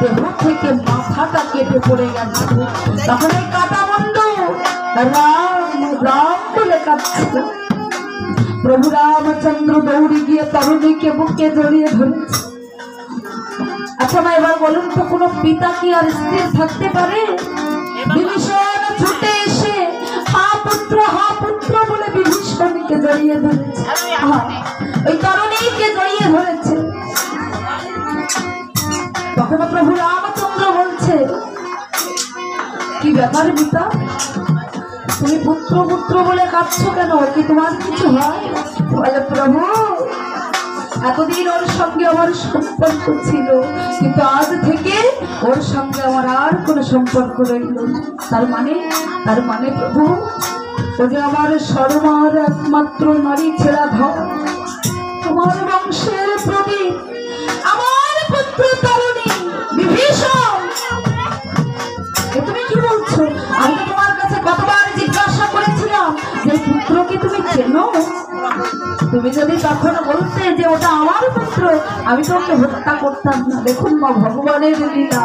দেহ থেকে মাথাটা কেটে পড়ে গেছে। তখন এই কাটা বন্ধু রাম রাম বলে কাঁদছিল। প্রভু রামচন্দ্র দৌড়ে গিয়ে তরুণীকে বুকে জড়িয়ে ধরেছে। আচ্ছা মা, এবার বলুন তো, কোনো পিতা কি আর স্থির থাকতে পারে? বিভীষণ ছুটে এসে হা পুত্র বলে বিভীষণকে জড়িয়ে ধরেছে। ওই তরুণীকে জড়িয়ে ধরেছে। তখন প্রভু রামচন্দ্র বলছে, কি ব্যাপার পিতা, তুমি পুত্র বলে কাঁদছো কেন? কি তোমার কিছু হয়? বলে, প্রভু এতদিন ওর সঙ্গে আমার সম্পর্ক ছিল, কিন্তু আজ থেকে ওর সঙ্গে আমার আর কোনো সম্পর্ক রইল। তার মানে প্রভু, ও যে আমার সর্বমার একমাত্র নারী ছেড়া ধন, তোমার বংশের প্রদীপ, আমার পুত্র তরুণী বিভীষণ। তুমি কি বলছো? আমি তো তোমার কাছে কতবার জিজ্ঞাসা করেছিলাম যে পুত্রকে তুমি চেনো? তুমি যদি তখন বলতে যে ওটা আমার পুত্র, আমি তো ওকে হত্যা করতাম না। দেখুন মা, ভগবানের লীলা।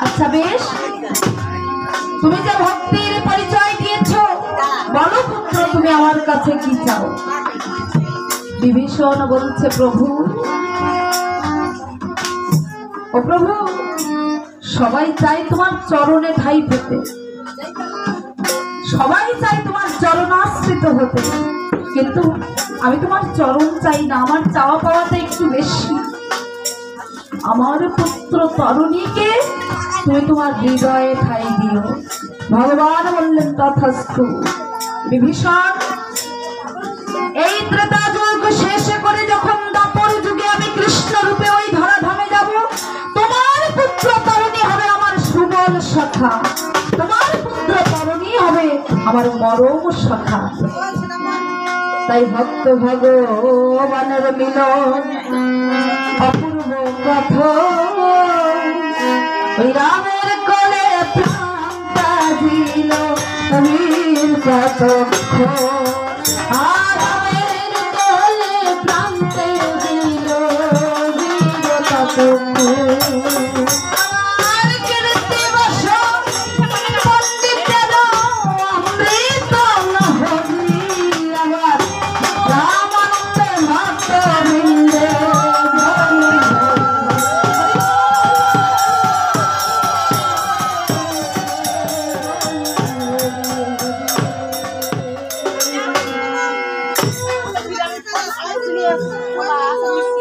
আচ্ছা বেশ, তুমি যে ভক্তির পরিচয় দিয়েছ, বলো পুত্র, তুমি আমার কাছে কি চাও? বিভীষণ বলছে, প্রভু, ও প্রভু, সবাই চাই তোমার চরণে ঠাই পেতে, সবাই চাই তোমার চরণাশ্রিত হতে, কিন্তু আমি তোমার চরণ চাই না, আমার চাওয়া পাওয়াটা একটু বেশি। আমার পুত্র তরুণীকে তুমি তোমার হৃদয়ে ঠাই দিও। ভগবান বললেন, তথাস্তু। বিভীষণ, এই ত্রেতা যুগ শেষে করে যখন দাপর যুগে আমি কৃষ্ণ রূপে ওই ধরাধামে যাব, তোমার পুত্র তরুণী হবে আমার সুবল সখা, তোমার পুত্র তরুণী হবে আমার মরম সখা। তাই ভক্ত ভগবানের মিলন অপূর্ব কথা, ওই রামের কোলে প্রাণ বাজিল বীর কতক্ষণ, আর রামের কোলে প্রান্তে দিল বীর কতক্ষণ। Yes.